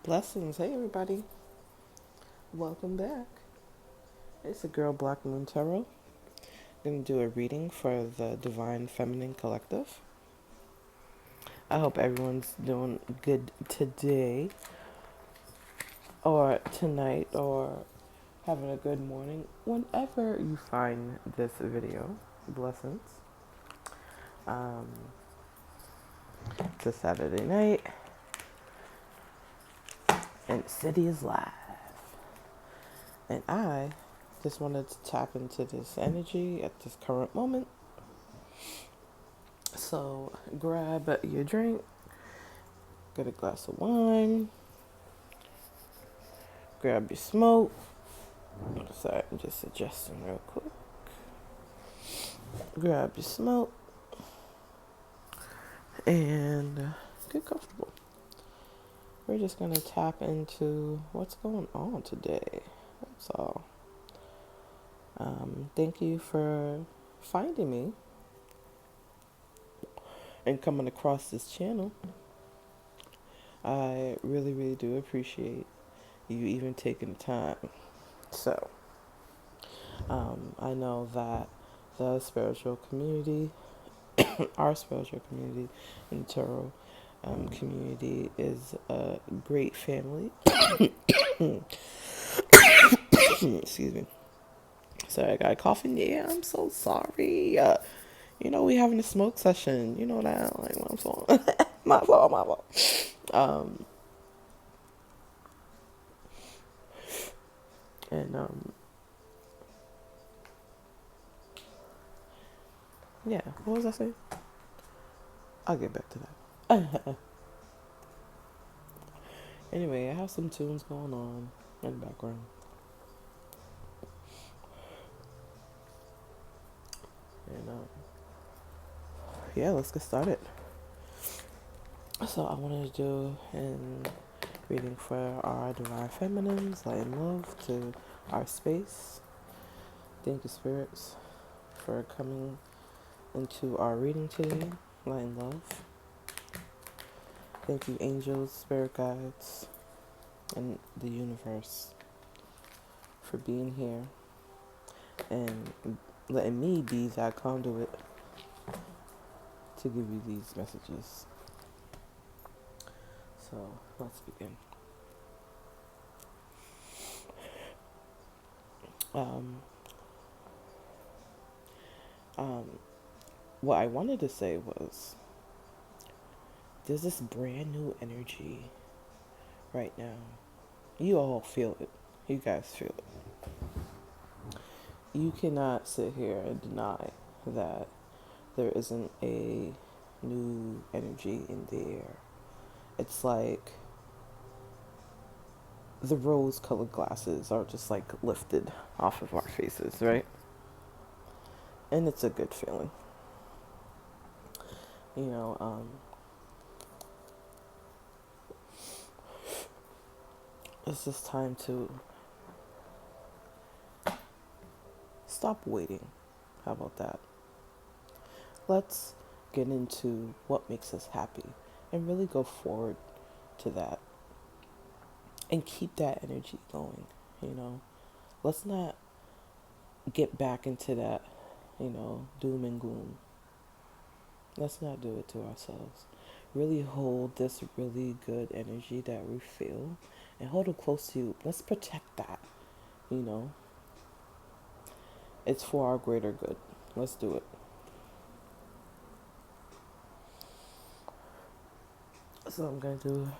Blessings. Hey, everybody. Welcome back. It's the girl Black Moon Tarot. I'm going to do a reading for the Divine Feminine Collective. I hope everyone's doing good today, or tonight, or having a good morning whenever you find this video. Blessings. Um, it's a Saturday night, and the city is live. And I just wanted to tap into this energy at this current moment. So grab your drink, get a glass of wine, grab your smoke. Sorry, I'm just adjusting real quick. Grab your smoke and get comfortable. We're just going to tap into what's going on today. That's all. Thank you for finding me and coming across this channel. I really, really do appreciate you even taking the time. So, I know that the spiritual community, our spiritual community in the tarot community is a great family. Excuse me. Sorry, I got a cough in the air. I'm so sorry. We having a smoke session. You know that. Like, I'm sorry. My fault, my fault. And, yeah, what was I saying? I'll get back to that. Anyway, I have some tunes going on in the background. And, yeah, let's get started. So I wanted to do an reading for our Divine Feminines, light and love to our space. Thank you, spirits, for coming into our reading today, light and love. Thank you, angels, spirit guides, and the universe for being here and letting me be that conduit to give you these messages. So let's begin. What I wanted to say was there's this brand new energy right now. You all feel it. You guys feel it. You cannot sit here and deny that there isn't a new energy in the air. It's like the rose-colored glasses are just like lifted off of our faces, right? And it's a good feeling. It's just time to stop waiting. How about that? Let's get into what makes us happy and really go forward to that and keep that energy going. Let's not get back into that, doom and gloom. Let's not do it to ourselves. Really hold this really good energy that we feel and hold it close to you. Let's protect that, It's for our greater good. Let's do it. So I'm going to do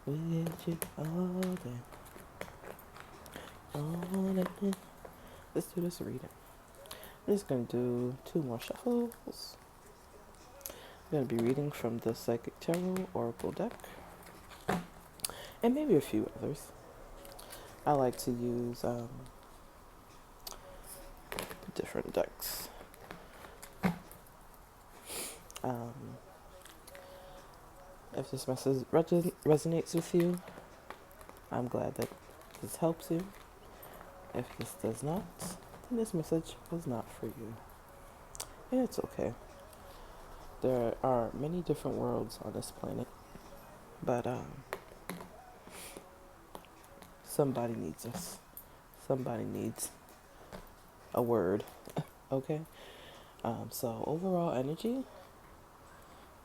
with you all day. Let's do this reading. I'm just going to do 2 more shuffles. I'm going to be reading from the Psychic Tarot Oracle deck. And maybe a few others. I like to use different decks. If this message resonates with you, I'm glad that this helps you. If this does not, then this message was not for you. And it's okay. There are many different worlds on this planet, but somebody needs us. Somebody needs a word, okay? So overall energy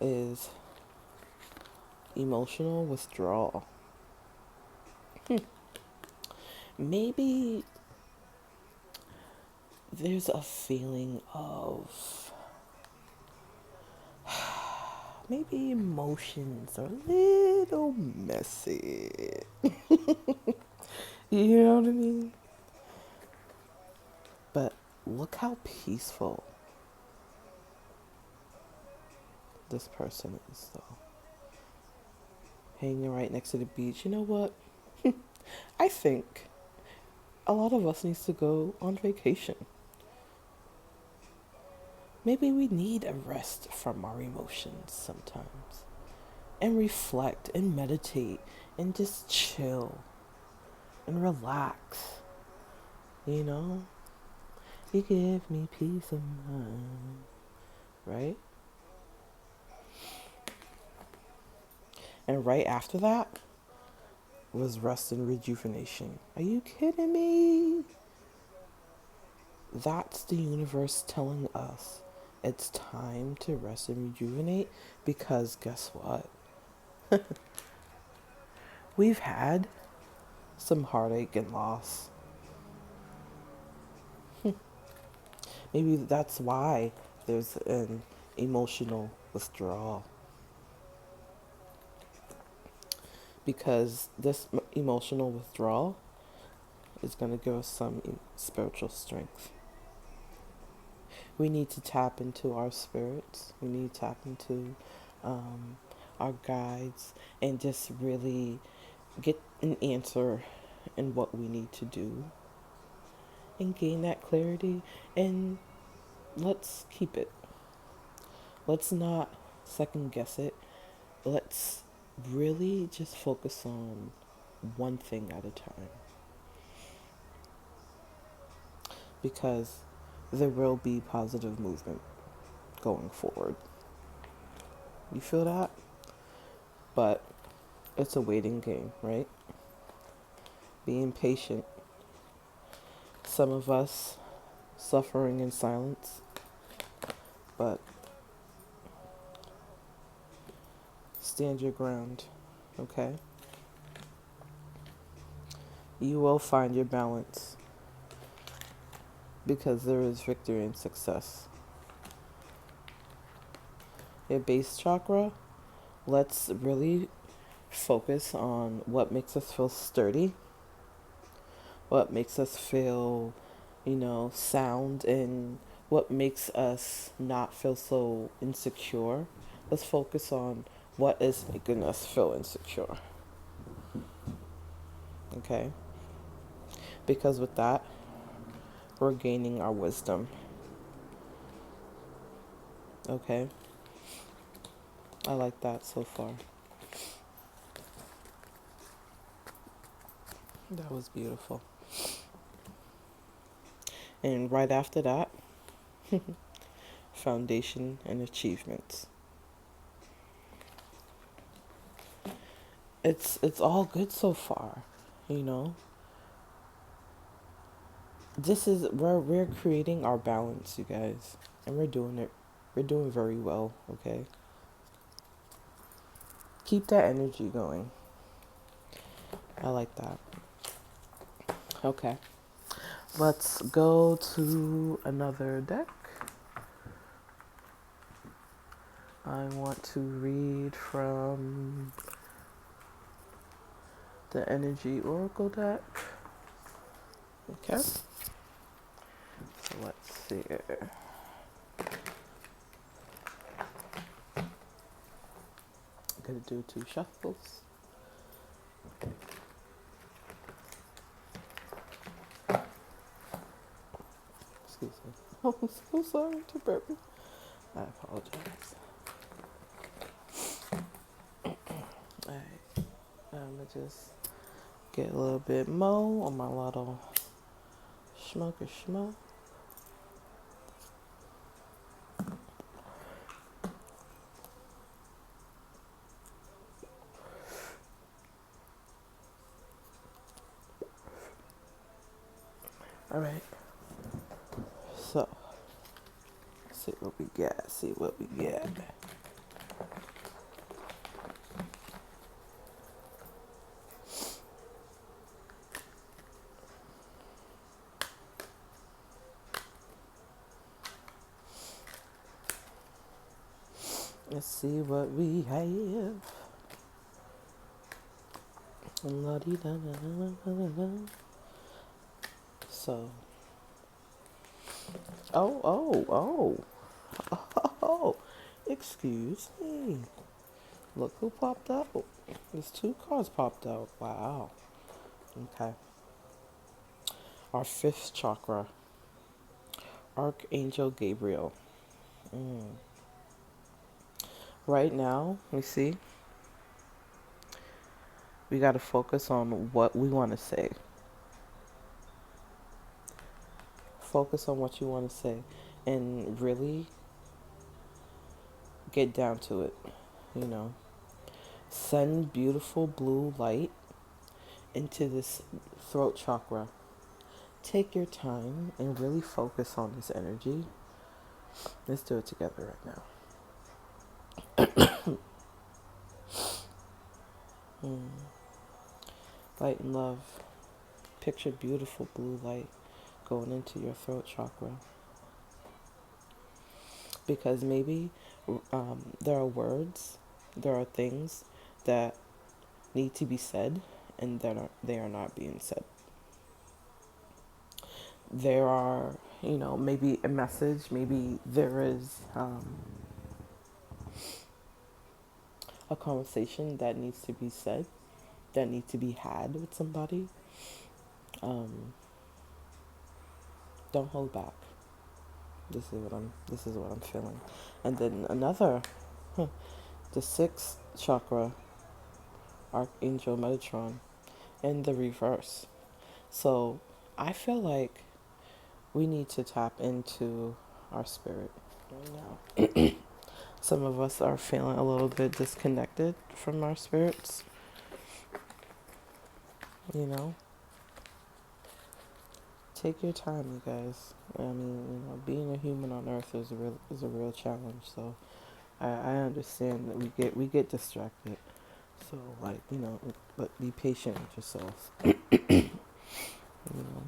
is emotional withdrawal. Maybe there's a feeling of maybe emotions are a little messy. You know what I mean? But look how peaceful this person is, though. Hanging right next to the beach. You know what? I think a lot of us needs to go on vacation. Maybe we need a rest from our emotions sometimes. And reflect and meditate and just chill and relax. You know? You give me peace of mind. Right? And right after that was rest and rejuvenation. Are you kidding me? That's the universe telling us it's time to rest and rejuvenate because guess what? We've had some heartache and loss. Maybe that's why there's an emotional withdrawal. Because this emotional withdrawal is going to give us some spiritual strength. We need to tap into our spirits. We need to tap into our guides and just really get an answer in what we need to do and gain that clarity. And let's keep it. Let's not second guess it. Let's really just focus on one thing at a time. Because there will be positive movement going forward. You feel that? But it's a waiting game, right? Being patient. Some of us suffering in silence, but stand your ground, okay? You will find your balance because there is victory and success. Your base chakra, let's really focus on what makes us feel sturdy, what makes us feel, sound, and what makes us not feel so insecure. Let's focus on what is making us feel insecure. Okay? Because with that, we're gaining our wisdom. Okay? I like that so far. That was beautiful. And right after that, foundation and achievements. It's all good so far, you know. This is where we're creating our balance, you guys, and we're doing it. We're doing very well, okay? Keep that energy going. I like that. Okay. Let's go to another deck. I want to read from the Energy Oracle deck. Okay. So let's see. I'm gonna do 2 shuffles. Excuse me. Oh, I'm so sorry to burp. I apologize. Alright. I'm gonna just get a little bit more on my little smoker schmo. All right. So, see what we got. See what we get. Let's see what we have. La-dee-da-da-da-da-da-da. So, oh, excuse me. Look who popped out. There's two cards popped out. Wow. Okay. Our fifth chakra, Archangel Gabriel. Mm. Right now, we see we got to focus on what we want to say. Focus on what you want to say and really get down to it. You know, send beautiful blue light into this throat chakra. Take your time and really focus on this energy. Let's do it together right now. Mm. Light and love. Picture beautiful blue light going into your throat chakra. Because maybe there are words, there are things that need to be said and that they are not being said. There are, maybe a message, maybe there is a conversation that needs to be said, that needs to be had with somebody. Don't hold back. This is what I'm feeling. And then another, the sixth chakra, Archangel Metatron, in the reverse. So I feel like we need to tap into our spirit right now. Some of us are feeling a little bit disconnected from our spirits, you know. Take your time, you guys. I mean, being a human on Earth is a real challenge. So I understand that we get distracted. So like but be patient with yourself. You know.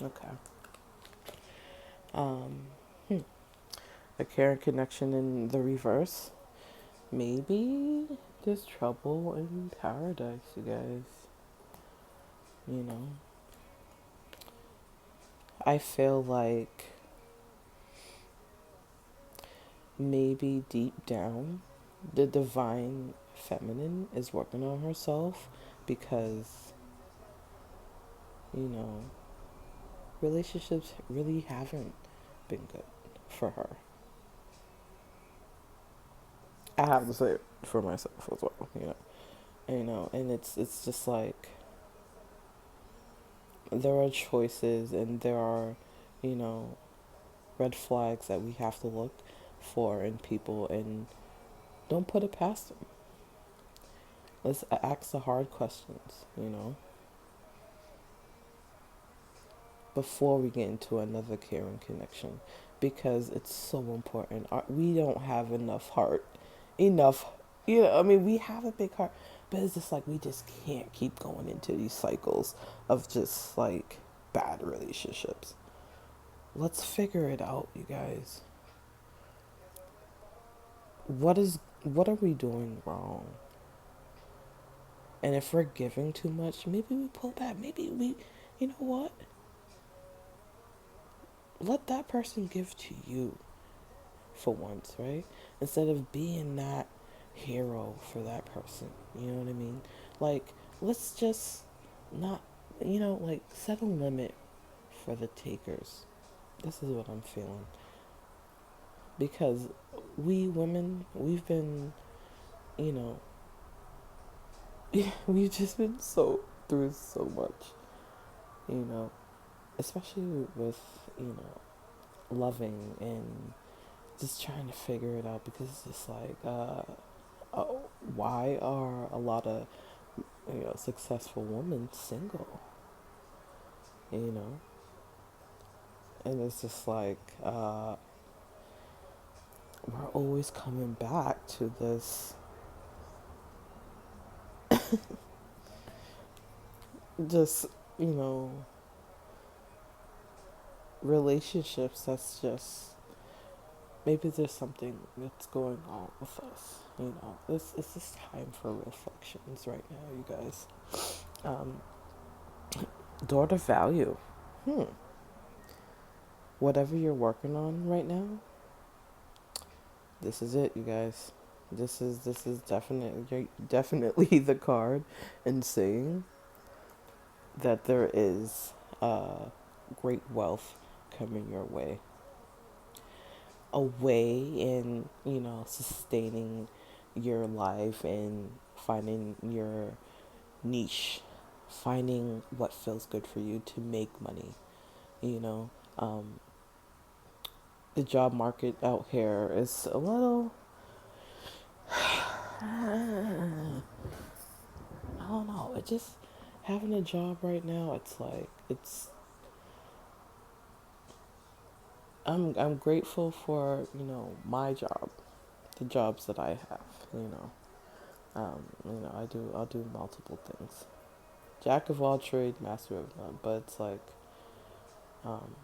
Okay. Um, hmm. A caring connection in the reverse. Maybe there's trouble in paradise, you guys. You know. I feel like maybe deep down, the divine feminine is working on herself because, you know, relationships really haven't been good for her. I have to say it for myself as well. And it's just like there are choices and there are, you know, red flags that we have to look for in people and don't put it past them. Let's ask the hard questions, before we get into another caring connection because it's so important. We don't have enough heart. Enough. I mean, we have a big heart, but it's just like we just can't keep going into these cycles of just like bad relationships. Let's figure it out, you guys. What are we doing wrong? And if we're giving too much, maybe we pull back. Maybe you know what? Let that person give to you for once, right? Instead of being that hero for that person. You know what I mean? Like, let's just not, like set a limit for the takers. This is what I'm feeling. Because we women, we've been, you know, we've just been through so much, you know, especially with, loving and just trying to figure it out because it's just like, why are a lot of successful women single? You know, And it's just like, we're always coming back to this, just, you know, relationships that's just, maybe there's something that's going on with us. You know, this is time for reflections right now, you guys. Um, Door to value. Hmm. Whatever you're working on right now, this is it, you guys. This is definitely the card, and saying that there is great wealth coming your way. A way in, you know, sustaining your life and finding your niche, finding what feels good for you to make money. You know, the job market out here is a little, I don't know. It just, having a job right now, it's like, it's, I'm grateful for, you know, my job, the jobs that I have. You know, I'll do multiple things. Jack of all trades, master of none. But it's like, um,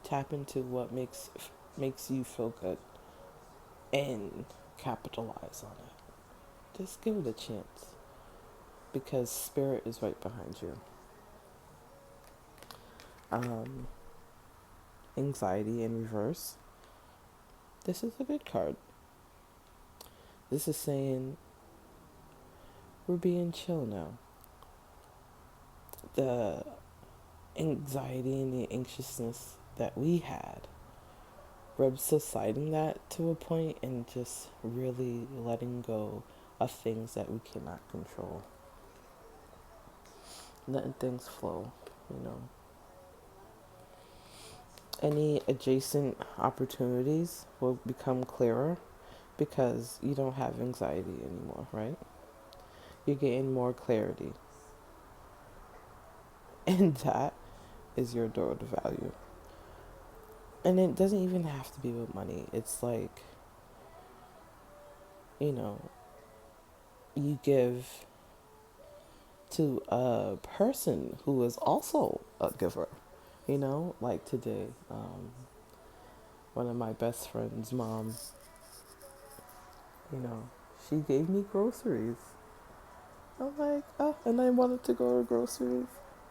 tap into what makes you feel good and capitalize on it. Just give it a chance, because spirit is right behind you. Um, Anxiety in reverse. This is a good card. This is saying we're being chill now. The anxiety and the anxiousness that we had, we're subsiding that to a point and just really letting go of things that we cannot control. Letting things flow, you know. Any adjacent opportunities will become clearer because you don't have anxiety anymore, right? You're getting more clarity. And that is your door to value. And it doesn't even have to be with money. It's like, you know, you give to a person who is also a giver. You know, like today, one of my best friend's mom, you know, she gave me groceries. I'm like, oh, and I wanted to go to groceries.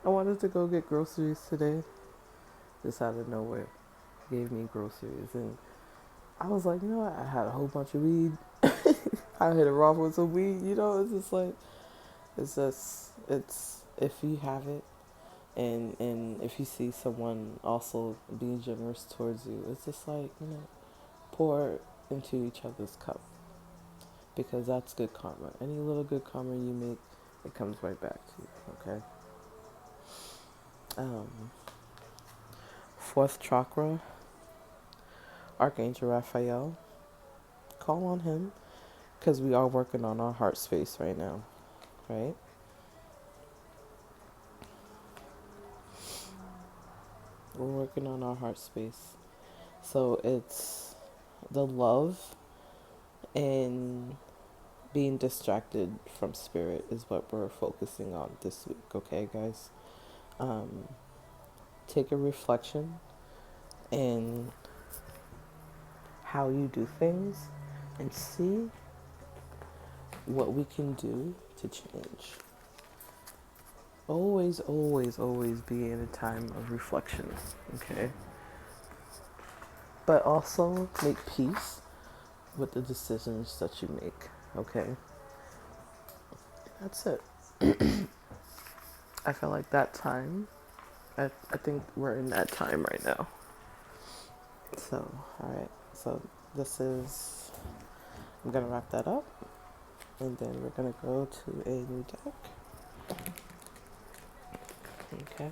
I wanted to go get groceries today, just out of nowhere. Gave me groceries, and I was like, you know what? I had a whole bunch of weed. I hit it off with some weed. You know, it's just like, it's if you have it, and if you see someone also being generous towards you, it's just like, you know, pour into each other's cup, because that's good karma. Any little good karma you make, it comes right back to you. Okay. Um, Fourth chakra, Archangel Raphael. Call on him, because we are working on our heart space right now, right? We're working on our heart space. So it's the love and being distracted from spirit is what we're focusing on this week, okay, guys? Um, Take a reflection in how you do things and see what we can do to change. Always, always, always be in a time of reflection, okay? But also make peace with the decisions that you make, okay? That's it. I feel like that time, I think we're in that time right now. So, alright. So, this is, I'm going to wrap that up. And then we're going to go to a new deck. Okay.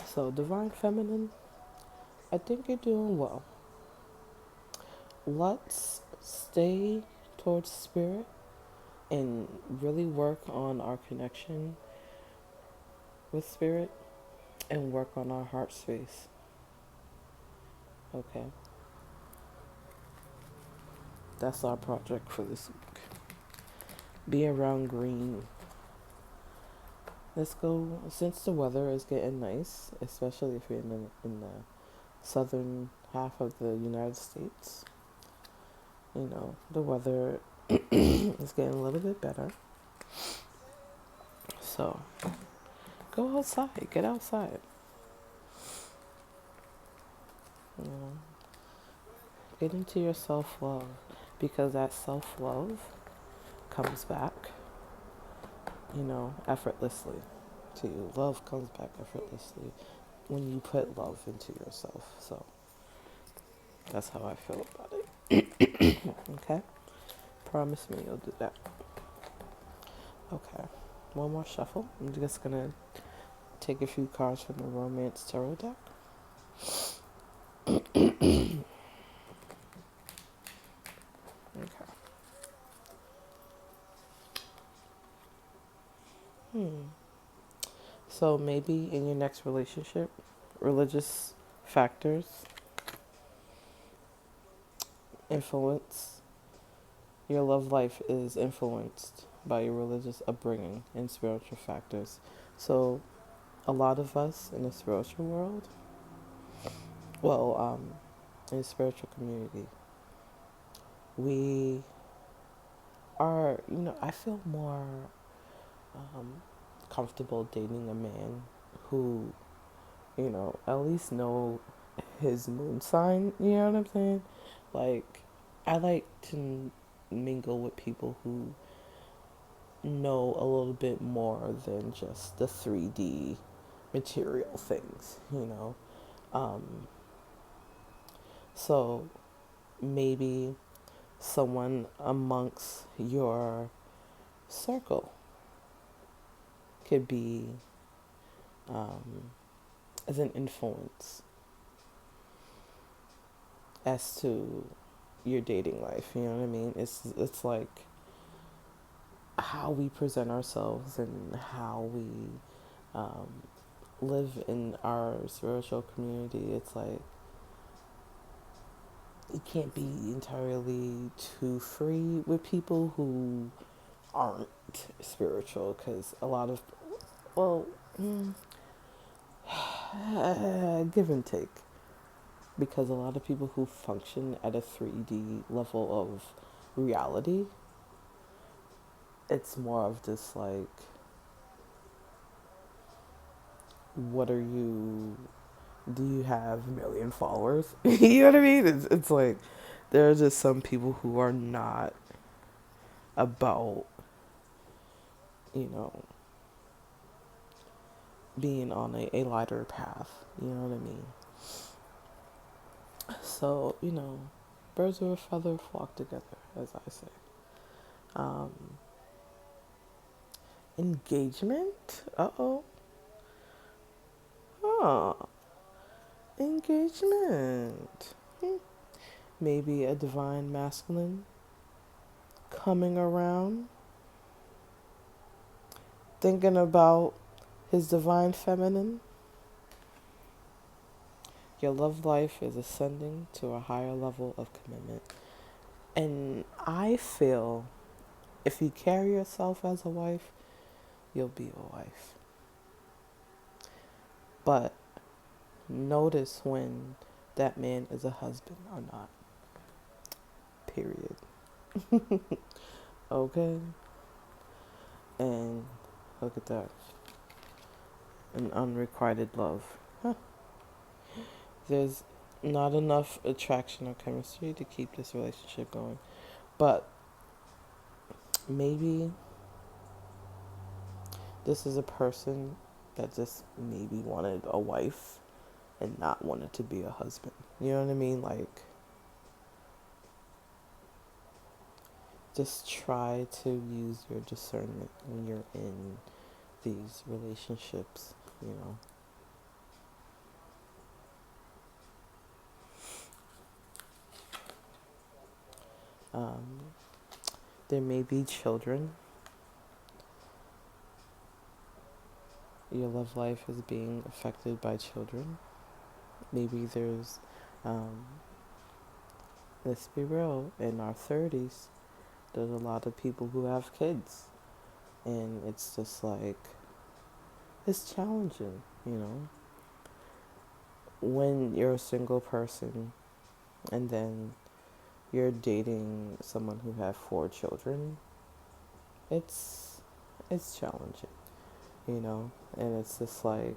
So, Divine Feminine, I think you're doing well. Let's stay towards spirit and really work on our connection with spirit. and work on our heart space. Okay, that's our project for this week. Be around green. Let's go. Since the weather is getting nice, especially if you're in the southern half of the United States, the weather is getting a little bit better. So go outside, get outside. You know, get into your self love, because that self love comes back, effortlessly to you. Love comes back effortlessly when you put love into yourself. So that's how I feel about it. Okay? Promise me you'll do that. Okay. One more shuffle. I'm just gonna take a few cards from the Romance Tarot deck. Okay. So maybe in your next relationship, religious factors influence your love life is influenced by your religious upbringing and spiritual factors. So a lot of us in the spiritual world, well, in the spiritual community, we are, I feel more um, comfortable dating a man who, at least know his moon sign. You know what I'm saying? Like, I like to mingle with people who know a little bit more than just the 3D material things. Um, so maybe someone amongst your circle could be um, as an influence as to your dating life. You know what I mean? It's like how we present ourselves and how we um, live in our spiritual community. It's like you can't be entirely too free with people who aren't spiritual, because a lot of, well, give and take, because a lot of people who function at a 3D level of reality, it's more of this like, what are you, do you have a million followers? You know what I mean? It's like there are just some people who are not about, you know, being on a lighter path. You know what I mean? So, birds of a feather flock together, as I say. Um, Engagement? Uh-oh. Huh. Engagement. Maybe a divine masculine coming around, thinking about his divine feminine. Your love life is ascending to a higher level of commitment. And I feel if you carry yourself as a wife, you'll be a wife. But notice when that man is a husband or not. Period. Okay? And look at that. An unrequited love. Huh. There's not enough attraction or chemistry to keep this relationship going. But maybe this is a person that just maybe wanted a wife and not wanted to be a husband. You know what I mean? Like, just try to use your discernment when you're in these relationships. Um, there may be children. your love life is being affected by children. Maybe there's, um, let's be real, in our 30s, there's a lot of people who have kids. And it's just like, it's challenging, you know? When you're a single person and then you're dating someone who have 4 children, it's it's challenging, you know? And it's just like,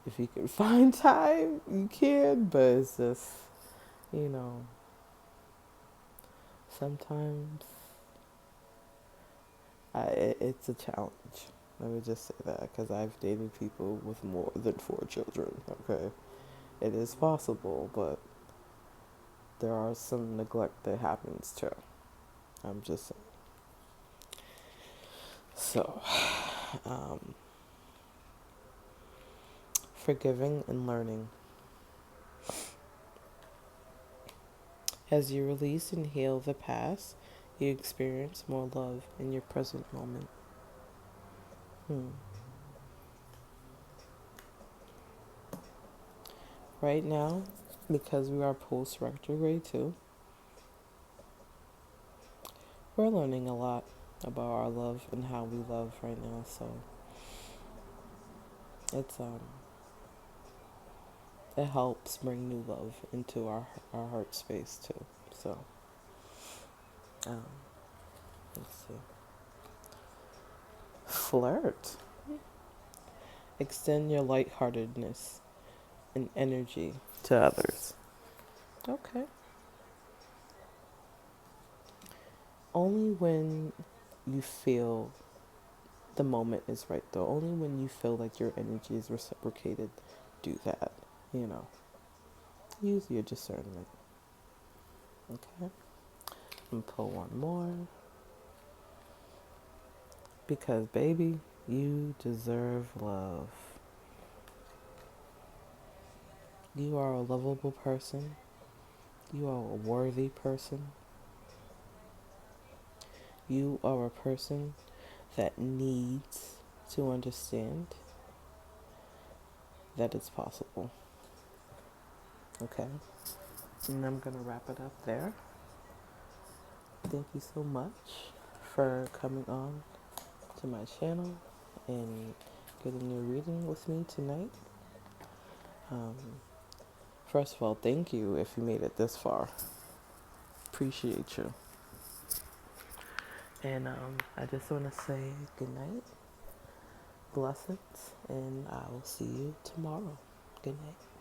if you can find time, you can, but it's just, you know, sometimes it's a challenge. Let me just say that because I've dated people with more than 4 children. Okay, it is possible, but there are some neglect that happens too. I'm just saying. So, um, forgiving and learning. As you release and heal the past, you experience more love in your present moment. Hmm. Right now, because we are post retrograde too, we're learning a lot about our love and how we love right now. So it's it helps bring new love into our heart space too. So um, let's see. Flirt. Extend your lightheartedness and energy to others. Okay. Only when you feel the moment is right, though. Only when you feel like your energy is reciprocated, do that. You know, use your discernment. Okay. And pull one more. Because, baby, you deserve love. You are a lovable person. You are a worthy person. You are a person that needs to understand that it's possible. Okay? And I'm going to wrap it up there. Thank you so much for coming on to my channel and getting your reading with me tonight. Um, First of all, thank you if you made it this far. Appreciate you. And I just want to say good night, blessings, and I will see you tomorrow. Good night.